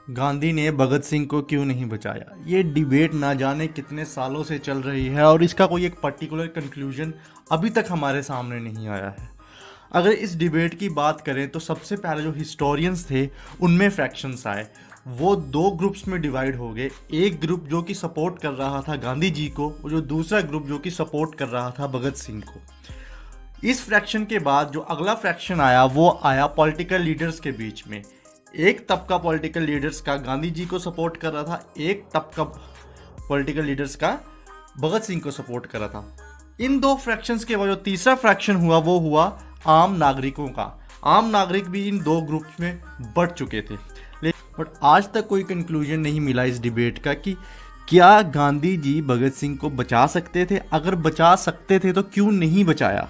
गांधी ने भगत सिंह को क्यों नहीं बचाया? ये डिबेट ना जाने कितने सालों से चल रही है और इसका कोई एक पर्टिकुलर कंक्लूजन अभी तक हमारे सामने नहीं आया है। अगर इस डिबेट की बात करें तो सबसे पहले जो हिस्टोरियंस थे उनमें फ्रैक्शंस आए। वो दो ग्रुप्स में डिवाइड हो गए। एक ग्रुप जो कि सपोर्ट कर रहा था गांधी जी को और जो दूसरा ग्रुप जो कि सपोर्ट कर रहा था भगत सिंह को। इस फ्रैक्शन के बाद जो अगला फ्रैक्शन आया वो आया पॉलिटिकल लीडर्स के बीच में। एक तबका पॉलिटिकल लीडर्स का गांधी जी को सपोर्ट कर रहा था, एक तबका पॉलिटिकल लीडर्स का भगत सिंह को सपोर्ट कर रहा था। इन दो फ्रैक्शंस के बाद जो तीसरा फ्रैक्शन हुआ वो हुआ आम नागरिकों का। आम नागरिक भी इन दो ग्रुप्स में बढ़ चुके थे, बट आज तक कोई कंक्लूजन नहीं मिला इस डिबेट का कि क्या गांधी जी भगत सिंह को बचा सकते थे। अगर बचा सकते थे तो क्यों नहीं बचाया।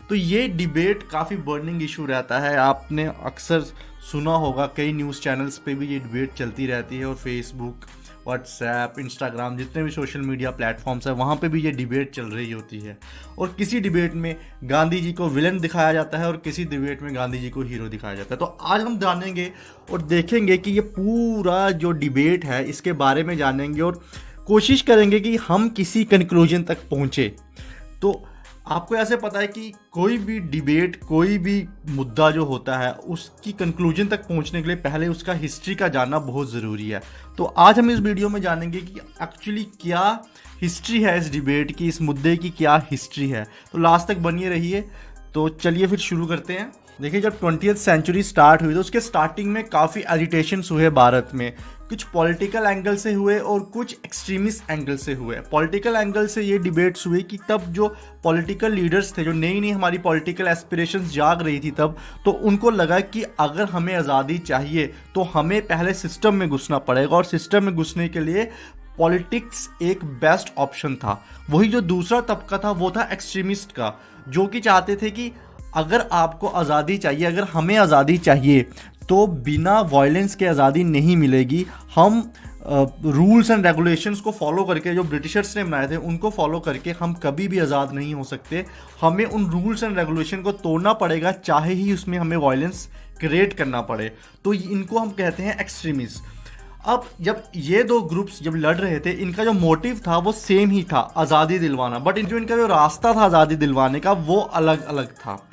तो ये डिबेट काफ़ी बर्निंग इशू रहता है। आपने अक्सर सुना होगा, कई न्यूज़ चैनल्स पे भी ये डिबेट चलती रहती है और फेसबुक, व्हाट्सएप, इंस्टाग्राम, जितने भी सोशल मीडिया प्लेटफॉर्म्स हैं वहाँ पे भी ये डिबेट चल रही होती है। और किसी डिबेट में गांधी जी को विलन दिखाया जाता है और किसी डिबेट में गांधी जी को हीरो दिखाया जाता है। तो आज हम जानेंगे और देखेंगे कि ये पूरा जो डिबेट है इसके बारे में जानेंगे और कोशिश करेंगे कि हम किसी कंक्लूजन तक पहुँचे। तो आपको ऐसे पता है कि कोई भी डिबेट, कोई भी मुद्दा जो होता है उसकी कंक्लूजन तक पहुंचने के लिए पहले उसका हिस्ट्री का जानना बहुत ज़रूरी है। तो आज हम इस वीडियो में जानेंगे कि एक्चुअली क्या हिस्ट्री है इस डिबेट की, इस मुद्दे की क्या हिस्ट्री है। तो लास्ट तक बनिए रहिए। तो चलिए फिर शुरू करते हैं। देखिए, जब 20वीं सेंचुरी स्टार्ट हुई तो उसके स्टार्टिंग में काफ़ी एजिटेशंस हुए भारत में। कुछ पॉलिटिकल एंगल से हुए और कुछ एक्सट्रीमिस्ट एंगल से हुए। पॉलिटिकल एंगल से ये डिबेट्स हुई कि तब जो पॉलिटिकल लीडर्स थे, जो नई नई हमारी पॉलिटिकल एस्पिरेशंस जाग रही थी तब, तो उनको लगा कि अगर हमें आज़ादी चाहिए तो हमें पहले सिस्टम में घुसना पड़ेगा और सिस्टम में घुसने के लिए पॉलिटिक्स एक बेस्ट ऑप्शन था। वही जो दूसरा तबका था वो था एक्सट्रीमिस्ट का, जो कि चाहते थे कि अगर आपको आज़ादी चाहिए, अगर हमें आज़ादी चाहिए तो बिना वायलेंस के आज़ादी नहीं मिलेगी। हम रूल्स एंड रेगुलेशंस को फॉलो करके, जो ब्रिटिशर्स ने बनाए थे उनको फॉलो करके हम कभी भी आज़ाद नहीं हो सकते। हमें उन रूल्स एंड रेगुलेशन को तोड़ना पड़ेगा, चाहे ही उसमें हमें वायलेंस क्रिएट करना पड़े। तो इनको हम कहते हैं एक्सट्रीमिस्ट। अब जब ये दो ग्रुप्स जब लड़ रहे थे, इनका जो मोटिव था वो सेम ही था, आज़ादी दिलवाना, बट जो इनका जो रास्ता था आज़ादी दिलवाने का वो अलग अलग था।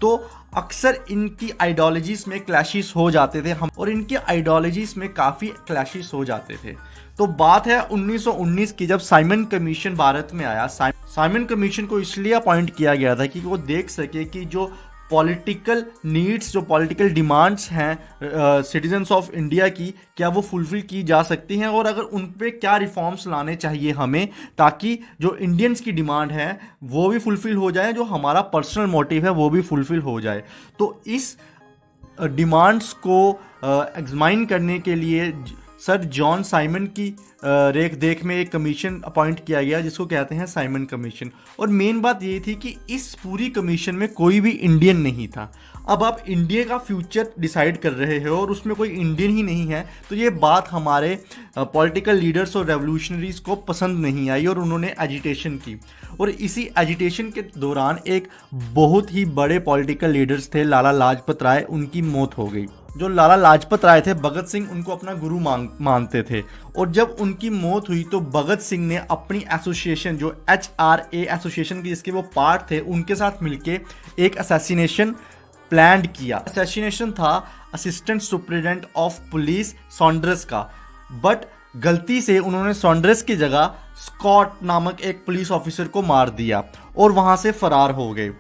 तो अक्सर इनकी आइडियोलॉजीज में क्लैशेस हो जाते थे और इनकी आइडियोलॉजीज में काफ़ी क्लैशेस हो जाते थे। तो बात है 1919 की, जब साइमन कमीशन भारत में आया। साइमन कमीशन को इसलिए अपॉइंट किया गया था कि वो देख सके कि जो पॉलिटिकल नीड्स, जो पॉलिटिकल डिमांड्स हैं सिटीजन्स ऑफ इंडिया की, क्या वो फुलफिल की जा सकती हैं और अगर उन पे क्या रिफॉर्म्स लाने चाहिए हमें, ताकि जो इंडियंस की डिमांड है वो भी फुलफिल हो जाए, जो हमारा पर्सनल मोटिव है वो भी फुलफिल हो जाए। तो इस डिमांड्स को एग्जामाइन करने के लिए सर जॉन साइमन की रेख देख में एक कमीशन अपॉइंट किया गया जिसको कहते हैं साइमन कमीशन। और मेन बात ये थी कि इस पूरी कमीशन में कोई भी इंडियन नहीं था। अब आप इंडिया का फ्यूचर डिसाइड कर रहे हो और उसमें कोई इंडियन ही नहीं है, तो ये बात हमारे पॉलिटिकल लीडर्स और रेवोल्यूशनरीज को पसंद नहीं आई और उन्होंने एजिटेशन की। और इसी एजिटेशन के दौरान एक बहुत ही बड़े पॉलिटिकल लीडर्स थे, लाला लाजपत राय, उनकी मौत हो गई। जो लाला लाजपत राय थे, भगत सिंह उनको अपना गुरु मानते थे। और जब उनकी मौत हुई तो भगत सिंह ने अपनी एसोसिएशन, जो HRA एसोसिएशन की जिसके वो पार्ट थे, उनके साथ मिलके एक असैसिनेशन प्लान किया। असैसिनेशन था असिस्टेंट सुपरिटेंडेंट ऑफ पुलिस सॉन्ड्रेस का, बट गलती से उन्होंने सॉन्ड्रेस की जगह स्कॉट नामक एक पुलिस ऑफिसर को मार दिया और वहां से फरार हो गए।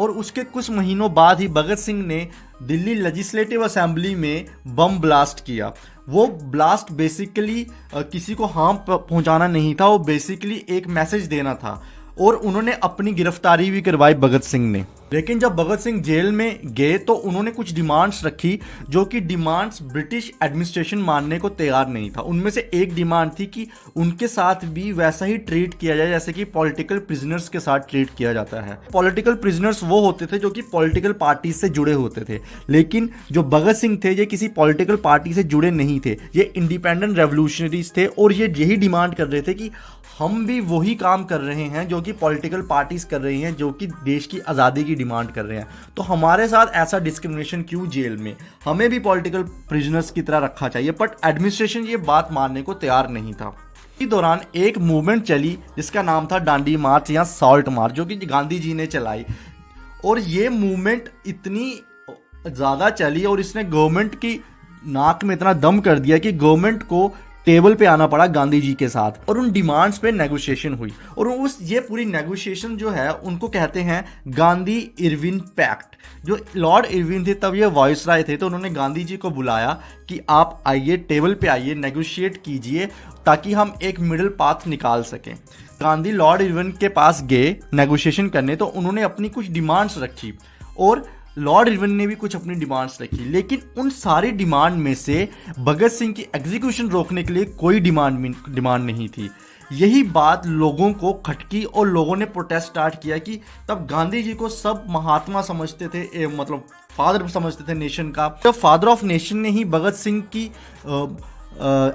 और उसके कुछ महीनों बाद ही भगत सिंह ने दिल्ली लेजिस्लेटिव असेंबली में बम ब्लास्ट किया। वो ब्लास्ट बेसिकली किसी को हार्म पहुंचाना नहीं था, वो बेसिकली एक मैसेज देना था। और उन्होंने अपनी गिरफ्तारी भी करवाई भगत सिंह ने। लेकिन जब भगत सिंह जेल में गए तो उन्होंने कुछ डिमांड्स रखी, जो कि डिमांड्स ब्रिटिश एडमिनिस्ट्रेशन मानने को तैयार नहीं था। उनमें से एक डिमांड थी कि उनके साथ भी वैसा ही ट्रीट किया जाए जैसे कि पॉलिटिकल प्रिजनर्स के साथ ट्रीट किया जाता है। पॉलिटिकल प्रिजनर्स वो होते थे जो कि पॉलिटिकल पार्टी से जुड़े होते थे, लेकिन जो भगत सिंह थे ये किसी पॉलिटिकल पार्टी से जुड़े नहीं थे, ये इंडिपेंडेंट रेवोल्यूशनरीज थे और ये यही डिमांड कर रहे थे कि हम भी वही काम कर रहे हैं जो कि पॉलिटिकल पार्टीज कर रही हैं, जो कि देश की आज़ादी की डिमांड कर रहे हैं। तो हमारे साथ ऐसा डिस्क्रिमिनेशन क्यों जेल में? हमें भी पॉलिटिकल प्रिजनर्स की तरह रखा चाहिए। बट एडमिनिस्ट्रेशन ये बात मानने को तैयार नहीं था। इसी दौरान एक मूवमेंट चली जिसका नाम था डांडी मार्च या सॉल्ट मार्च, जो कि गांधी जी ने चलाई। और ये मूवमेंट इतनी ज़्यादा चली और इसने गवर्नमेंट की नाक में इतना दम कर दिया कि गवर्नमेंट को टेबल पे आना पड़ा गांधी जी के साथ, और उन डिमांड्स पे नेगोशिएशन हुई। और ये पूरी नेगोशिएशन जो है उनको कहते हैं गांधी इरविन पैक्ट। जो लॉर्ड इरविन थे तब ये वॉइसराय थे, तो उन्होंने गांधी जी को बुलाया कि आप आइए, टेबल पे आइए, नेगोशिएट कीजिए ताकि हम एक मिडिल पाथ निकाल सकें। गांधी लॉर्ड इरविन के पास गए नेगोशिएशन करने, तो उन्होंने अपनी कुछ डिमांड्स रखी और लॉर्ड इरविन ने भी कुछ अपनी डिमांड्स रखी। लेकिन उन सारी डिमांड में से भगत सिंह की एग्जीक्यूशन रोकने के लिए कोई डिमांड नहीं थी। यही बात लोगों को खटकी और लोगों ने प्रोटेस्ट स्टार्ट किया कि तब गांधी जी को सब महात्मा समझते थे, मतलब फादर समझते थे नेशन का। जब फादर ऑफ नेशन ने ही भगत सिंह की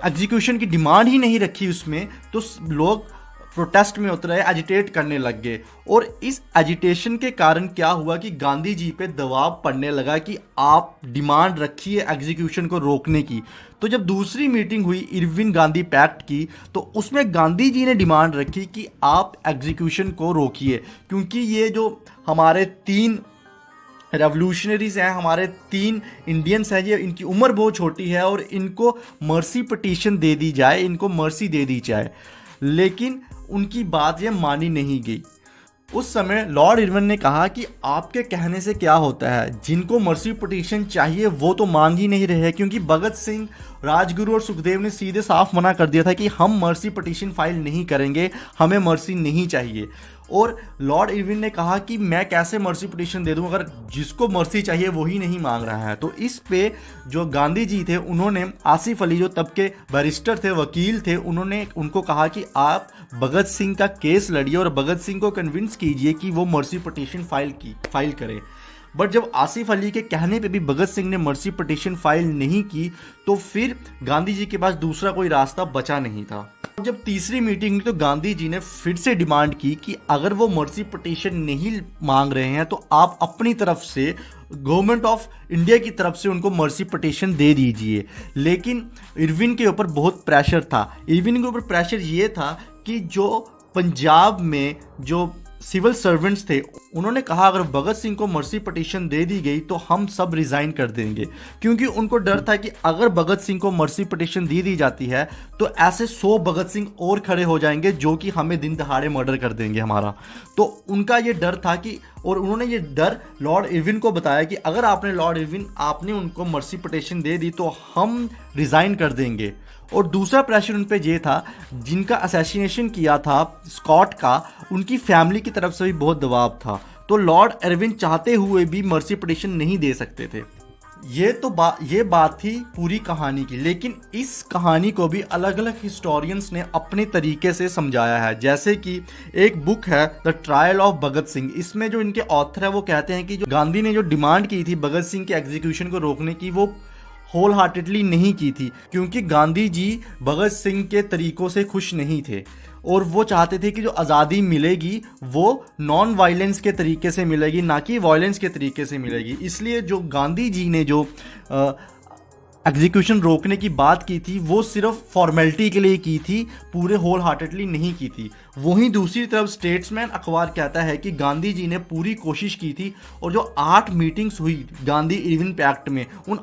एग्जीक्यूशन की डिमांड ही नहीं रखी उसमें, तो लोग प्रोटेस्ट में उतरे, एजिटेट करने लग गए। और इस एजिटेशन के कारण क्या हुआ कि गांधी जी पे दबाव पड़ने लगा कि आप डिमांड रखिए एग्जीक्यूशन को रोकने की। तो जब दूसरी मीटिंग हुई इरविन गांधी पैक्ट की, तो उसमें गांधी जी ने डिमांड रखी कि आप एग्जीक्यूशन को रोकिए, क्योंकि ये जो हमारे 3 रेवोल्यूशनरीज हैं, हमारे 3 इंडियंस हैं, ये इनकी उम्र बहुत छोटी है और इनको मर्सी पिटीशन दे दी जाए, इनको मर्सी दे दी जाए। लेकिन उनकी बात ये मानी नहीं गई। उस समय लॉर्ड इरविन ने कहा कि आपके कहने से क्या होता है, जिनको मर्सी पिटीशन चाहिए वो तो मांग ही नहीं रहे, क्योंकि भगत सिंह, राजगुरु और सुखदेव ने सीधे साफ मना कर दिया था कि हम मर्सी पिटीशन फाइल नहीं करेंगे, हमें मर्सी नहीं चाहिए। और लॉर्ड इरविन ने कहा कि मैं कैसे मर्सी पिटीशन दे दूं अगर जिसको मर्सी चाहिए वही नहीं मांग रहा है। तो इस पे जो गांधी जी थे उन्होंने आसिफ अली, जो तब के बैरिस्टर थे, वकील थे, उन्होंने उनको कहा कि आप भगत सिंह का केस लड़िए और भगत सिंह को कन्विंस कीजिए कि वो मर्सी पिटीशन फाइल करें। बट जब आसिफ अली के कहने पे भी भगत सिंह ने मर्सी पिटीशन फाइल नहीं की, तो फिर गांधी जी के पास दूसरा कोई रास्ता बचा नहीं था। जब तीसरी मीटिंग हुई तो गांधी जी ने फिर से डिमांड की कि अगर वो मर्सी पिटीशन नहीं मांग रहे हैं तो आप अपनी तरफ से, गवर्नमेंट ऑफ इंडिया की तरफ से उनको मर्सी पिटीशन दे दीजिए। लेकिन इरविन के ऊपर बहुत प्रेशर था। इरविन के ऊपर प्रेशर ये था कि जो पंजाब में जो सिविल सर्वेंट्स थे, उन्होंने कहा अगर भगत सिंह को मर्सी पिटीशन दे दी गई तो हम सब रिजाइन कर देंगे, क्योंकि उनको डर था कि अगर भगत सिंह को मर्सी पिटीशन दी जाती है तो ऐसे 100 भगत सिंह और खड़े हो जाएंगे जो कि हमें दिन दहाड़े मर्डर कर देंगे हमारा। तो उनका ये डर था कि, और उन्होंने ये डर लॉर्ड इरविन को बताया कि अगर लॉर्ड इरविन आपने उनको मर्सी पिटीशन दे दी तो हम रिजाइन कर देंगे। और दूसरा प्रेशर उन पे ये था, जिनका असैसिनेशन किया था स्कॉट का, उनकी फैमिली की तरफ से भी बहुत दबाव था। तो लॉर्ड इरविन चाहते हुए भी मर्सी पिटीशन नहीं दे सकते थे। ये बात थी पूरी कहानी की। लेकिन इस कहानी को भी अलग अलग हिस्टोरियंस ने अपने तरीके से समझाया है। जैसे कि एक बुक है the trial of Bhagat Singh, इसमें जो इनके ऑथर है वो कहते हैं कि जो गांधी ने जो डिमांड की थी भगत सिंह के एग्जीक्यूशन को रोकने की, वो होल हार्टेडली नहीं की थी, क्योंकि गांधी जी भगत सिंह के तरीकों से खुश नहीं थे और वो चाहते थे कि जो आज़ादी मिलेगी वो नॉन वायलेंस के तरीके से मिलेगी, ना कि वायलेंस के तरीके से मिलेगी। इसलिए जो गांधी जी ने जो एग्जीक्यूशन रोकने की बात की थी वो सिर्फ फॉर्मेलिटी के लिए की थी, पूरे होल हार्टेडली नहीं की थी। वहीं दूसरी तरफ स्टेट्समैन अखबार कहता है कि गांधी जी ने पूरी कोशिश की थी और जो 8 मीटिंग्स हुई गांधी इरविन पैक्ट में, उन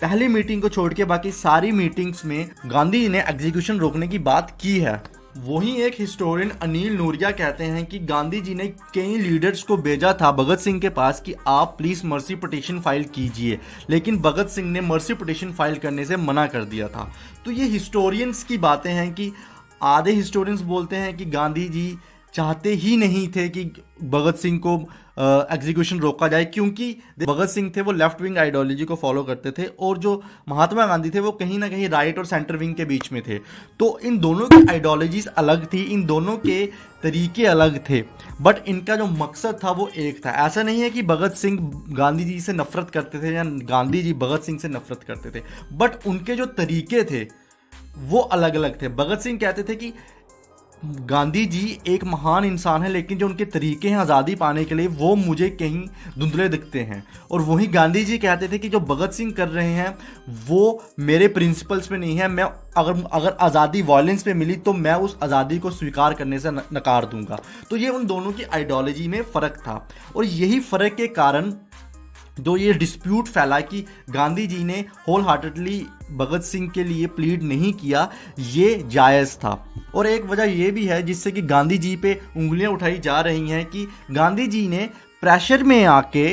पहली मीटिंग को छोड़ के बाकी सारी मीटिंग्स में गांधी जी ने एग्जीक्यूशन रोकने की बात की है। वहीं एक हिस्टोरियन अनिल नूरिया कहते हैं कि गांधी जी ने कई लीडर्स को भेजा था भगत सिंह के पास कि आप प्लीज मर्सी पिटीशन फाइल कीजिए, लेकिन भगत सिंह ने मर्सी पिटीशन फाइल करने से मना कर दिया था। तो ये हिस्टोरियंस की बातें हैं कि आधे हिस्टोरियंस बोलते हैं कि गांधी जी चाहते ही नहीं थे कि भगत सिंह को एग्जीक्यूशन रोका जाए, क्योंकि भगत सिंह थे वो लेफ्ट विंग आइडियोलॉजी को फॉलो करते थे और जो महात्मा गांधी थे वो कहीं ना कहीं राइट और सेंटर विंग के बीच में थे। तो इन दोनों की आइडियोलॉजीज अलग थी, इन दोनों के तरीके अलग थे, बट इनका जो मकसद था वो एक था। ऐसा नहीं है कि भगत सिंह गांधी जी से नफरत करते थे या गांधी जी भगत सिंह से नफरत करते थे, बट उनके जो तरीके थे वो अलग अलग थे। भगत सिंह कहते थे कि गांधी जी एक महान इंसान है, लेकिन जो उनके तरीके हैं आज़ादी पाने के लिए वो मुझे कहीं धुंधले दिखते हैं। और वही गांधी जी कहते थे कि जो भगत सिंह कर रहे हैं वो मेरे प्रिंसिपल्स में नहीं है। मैं अगर आज़ादी वायलेंस पे मिली तो मैं उस आज़ादी को स्वीकार करने से नकार दूंगा। तो ये उन दोनों की आइडियोलॉजी में फ़र्क था, और यही फ़र्क के कारण जो ये डिस्प्यूट फैला कि गांधी जी ने होल हार्टेडली भगत सिंह के लिए प्लीड नहीं किया, ये जायज़ था। और एक वजह ये भी है जिससे कि गांधी जी पे उंगलियां उठाई जा रही हैं कि गांधी जी ने प्रेशर में आके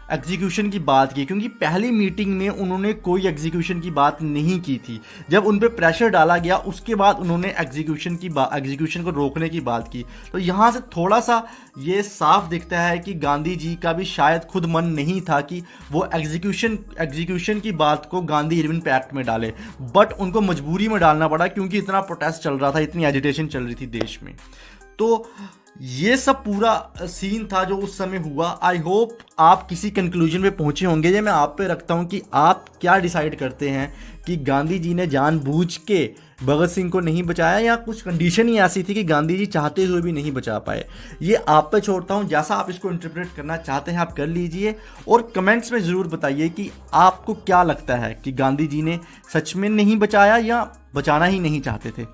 एग्जीक्यूशन की बात की, क्योंकि पहली मीटिंग में उन्होंने कोई एग्जीक्यूशन की बात नहीं की थी। जब उन पे प्रेशर डाला गया उसके बाद उन्होंने एग्जीक्यूशन को रोकने की बात की। तो यहाँ से थोड़ा सा ये साफ दिखता है कि गांधी जी का भी शायद खुद मन नहीं था कि वो एग्जीक्यूशन की बात को गांधी इरविन पैक्ट में डाले, बट उनको मजबूरी में डालना पड़ा क्योंकि इतना प्रोटेस्ट चल रहा था, इतनी एजिटेशन चल रही थी देश में। तो ये सब पूरा सीन था जो उस समय हुआ। आई होप आप किसी कंक्लूजन पे पहुंचे होंगे। ये मैं आप पे रखता हूं कि आप क्या डिसाइड करते हैं कि गांधी जी ने जानबूझ के भगत सिंह को नहीं बचाया या कुछ कंडीशन ही ऐसी थी कि गांधी जी चाहते हुए भी नहीं बचा पाए। ये आप पे छोड़ता हूं, जैसा आप इसको इंटरप्रेट करना चाहते हैं आप कर लीजिए, और कमेंट्स में ज़रूर बताइए कि आपको क्या लगता है कि गांधी जी ने सच में नहीं बचाया या बचाना ही नहीं चाहते थे।